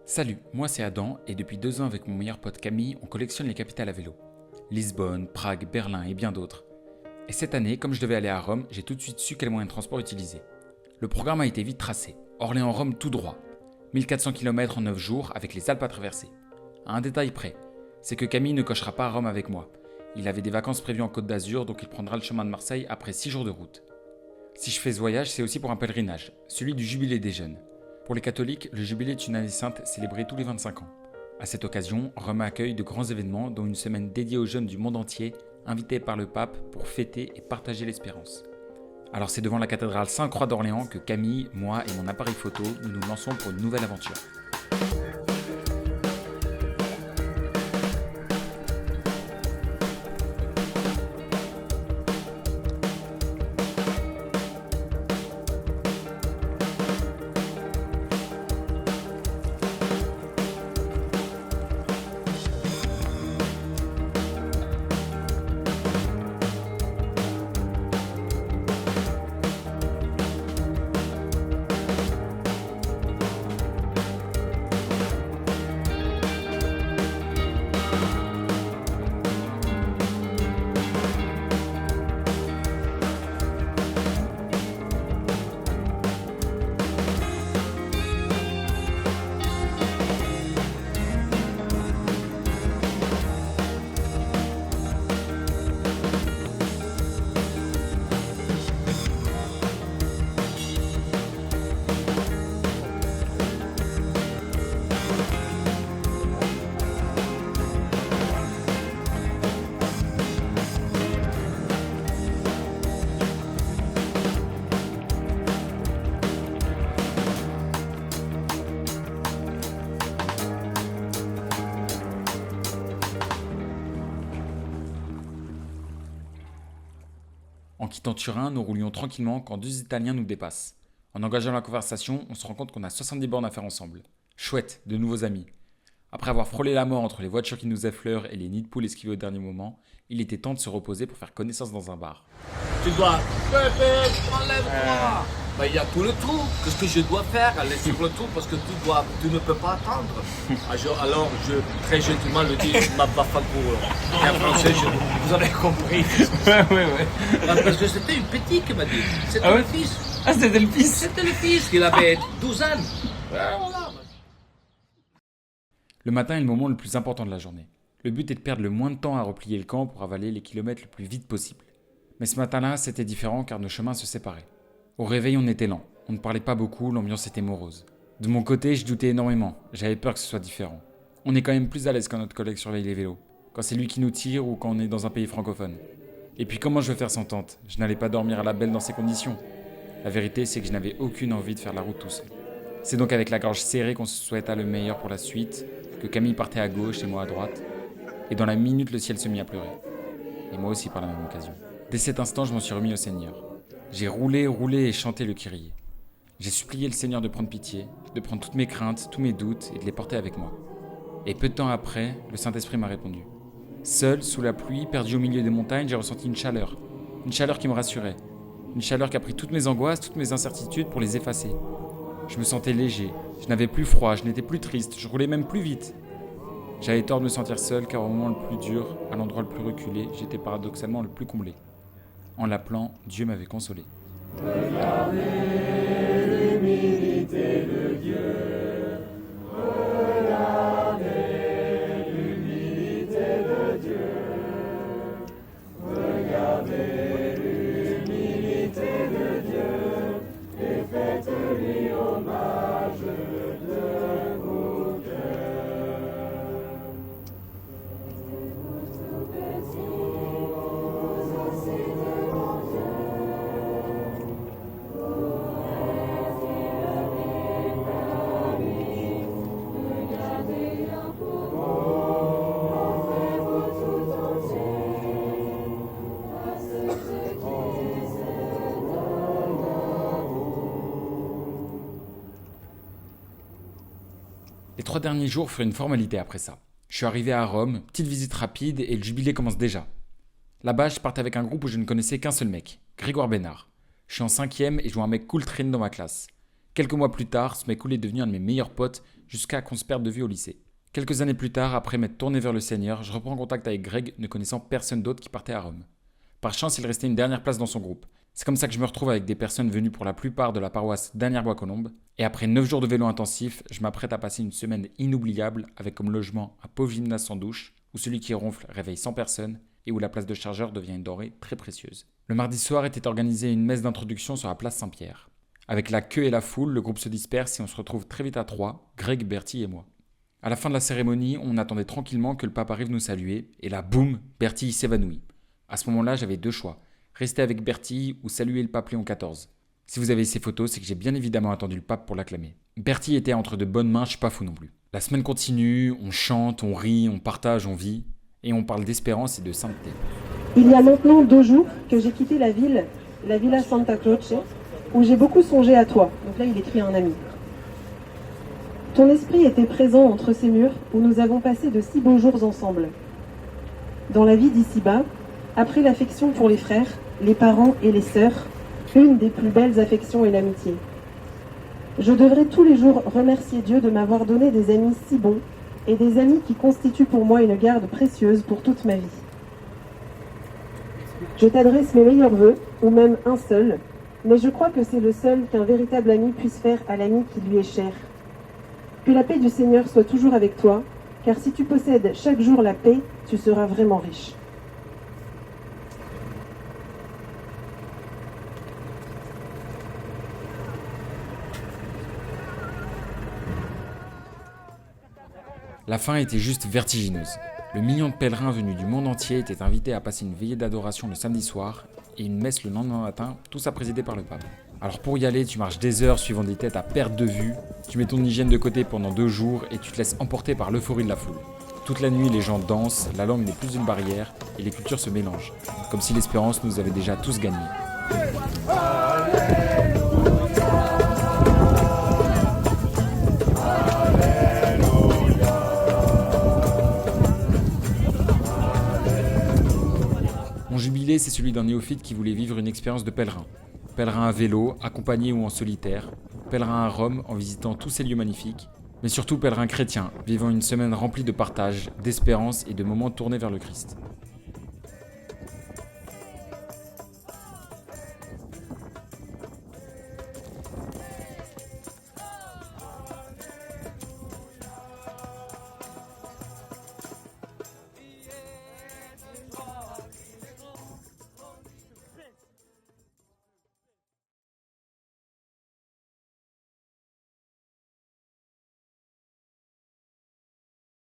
Salut, moi c'est Adam et depuis 2 ans avec mon meilleur pote Camille, on collectionne les capitales à vélo. Lisbonne, Prague, Berlin et bien d'autres. Et cette année, comme je devais aller à Rome, j'ai tout de suite su quel moyen de transport utiliser. Le programme a été vite tracé. Orléans-Rome tout droit. 1400 km en 9 jours avec les Alpes à traverser. À un détail près, c'est que Camille ne cochera pas à Rome avec moi. Il avait des vacances prévues en Côte d'Azur donc il prendra le chemin de Marseille après 6 jours de route. Si je fais ce voyage, c'est aussi pour un pèlerinage, celui du Jubilé des jeunes. Pour les catholiques, le Jubilé est une année sainte célébrée tous les 25 ans. À cette occasion, Rome accueille de grands événements dont une semaine dédiée aux jeunes du monde entier, invités par le pape pour fêter et partager l'espérance. Alors c'est devant la cathédrale Sainte-Croix d'Orléans que Camille, moi et mon appareil photo, nous nous lançons pour une nouvelle aventure. En quittant Turin, nous roulions tranquillement quand 2 Italiens nous dépassent. En engageant la conversation, on se rend compte qu'on a 70 bornes à faire ensemble. Chouette, de nouveaux amis. Après avoir frôlé la mort entre les voitures qui nous effleurent et les nids de poules esquivés au dernier moment, il était temps de se reposer pour faire connaissance dans un bar. Tu dois... Bébé, enlève-toi. Il y a tout le trou. Qu'est-ce que je dois faire? Aller sur le trou parce que tu ne peux pas attendre. Alors, très gentiment le dis, ma bafacour. En français, vous avez compris. Ouais. Parce que c'était une petite qui m'a dit. C'était le fils. Ah, c'était le fils. C'était le fils. Il avait 12 ans. Voilà. Le matin est le moment le plus important de la journée. Le but est de perdre le moins de temps à replier le camp pour avaler les kilomètres le plus vite possible. Mais ce matin-là, c'était différent car nos chemins se séparaient. Au réveil, on était lent. On ne parlait pas beaucoup, l'ambiance était morose. De mon côté, je doutais énormément. J'avais peur que ce soit différent. On est quand même plus à l'aise quand notre collègue surveille les vélos. Quand c'est lui qui nous tire ou quand on est dans un pays francophone. Et puis comment je veux faire sans tente? Je n'allais pas dormir à la belle dans ces conditions. La vérité, c'est que je n'avais aucune envie de faire la route tout seul. C'est donc avec la gorge serrée qu'on se souhaita le meilleur pour la suite, que Camille partait à gauche et moi à droite. Et dans la minute, le ciel se mit à pleurer. Et moi aussi par la même occasion. Dès cet instant, je m'en suis remis au Seigneur. J'ai roulé et chanté le Kyrie. J'ai supplié le Seigneur de prendre pitié, de prendre toutes mes craintes, tous mes doutes et de les porter avec moi. Et peu de temps après, le Saint-Esprit m'a répondu. Seul, sous la pluie, perdu au milieu des montagnes, j'ai ressenti une chaleur qui me rassurait. Une chaleur qui a pris toutes mes angoisses, toutes mes incertitudes pour les effacer. Je me sentais léger, je n'avais plus froid, je n'étais plus triste, je roulais même plus vite. J'avais tort de me sentir seul car au moment le plus dur, à l'endroit le plus reculé, j'étais paradoxalement le plus comblé. En l'appelant, Dieu m'avait consolé. Regardez l'humilité de Dieu. Regardez l'humilité de Dieu. Regardez l'humilité de Dieu et faites-lui hommage de vos cœurs. Les 3 derniers jours furent une formalité après ça. Je suis arrivé à Rome, petite visite rapide et le jubilé commence déjà. Là-bas, je partais avec un groupe où je ne connaissais qu'un seul mec, Grégoire Bénard. Je suis en 5e et je vois un mec cool train dans ma classe. Quelques mois plus tard, ce mec cool est devenu un de mes meilleurs potes jusqu'à qu'on se perde de vue au lycée. Quelques années plus tard, après m'être tourné vers le Seigneur, je reprends contact avec Greg, ne connaissant personne d'autre qui partait à Rome. Par chance, il restait une dernière place dans son groupe. C'est comme ça que je me retrouve avec des personnes venues pour la plupart de la paroisse d'Anières-Bois-Colombes. Et après 9 jours de vélo intensif, je m'apprête à passer une semaine inoubliable avec comme logement un pauvre gymnase sans douche, où celui qui ronfle réveille 100 personnes et où la place de chargeur devient une denrée très précieuse. Le mardi soir était organisée une messe d'introduction sur la place Saint-Pierre. Avec la queue et la foule, le groupe se disperse et on se retrouve très vite à 3, Greg, Bertie et moi. À la fin de la cérémonie, on attendait tranquillement que le pape arrive nous saluer, et là, boum, Bertie s'évanouit. À ce moment-là, j'avais 2 choix. Rester avec Bertie ou saluer le pape Léon XIV. Si vous avez ces photos, c'est que j'ai bien évidemment attendu le pape pour l'acclamer. Bertie était entre de bonnes mains, je suis pas fou non plus. La semaine continue, on chante, on rit, on partage, on vit, et on parle d'espérance et de sainteté. Il y a maintenant 2 jours que j'ai quitté la Villa Santa Croce, où j'ai beaucoup songé à toi. Donc là, il écrit à un ami. Ton esprit était présent entre ces murs où nous avons passé de si beaux jours ensemble. Dans la vie d'ici-bas, après l'affection pour les frères, les parents et les sœurs, une des plus belles affections est l'amitié. Je devrais tous les jours remercier Dieu de m'avoir donné des amis si bons et des amis qui constituent pour moi une garde précieuse pour toute ma vie. Je t'adresse mes meilleurs vœux, ou même un seul, mais je crois que c'est le seul qu'un véritable ami puisse faire à l'ami qui lui est cher. Que la paix du Seigneur soit toujours avec toi, car si tu possèdes chaque jour la paix, tu seras vraiment riche. La fin était juste vertigineuse. Le million de pèlerins venus du monde entier étaient invités à passer une veillée d'adoration le samedi soir et une messe le lendemain matin, tout ça présidé par le pape. Alors pour y aller, tu marches des heures suivant des têtes à perte de vue, tu mets ton hygiène de côté pendant 2 jours et tu te laisses emporter par l'euphorie de la foule. Toute la nuit, les gens dansent, la langue n'est plus une barrière et les cultures se mélangent, comme si l'espérance nous avait déjà tous gagnés. Mon jubilé, c'est celui d'un néophyte qui voulait vivre une expérience de pèlerin. Pèlerin à vélo, accompagné ou en solitaire, pèlerin à Rome en visitant tous ces lieux magnifiques, mais surtout pèlerin chrétien, vivant une semaine remplie de partage, d'espérance et de moments tournés vers le Christ.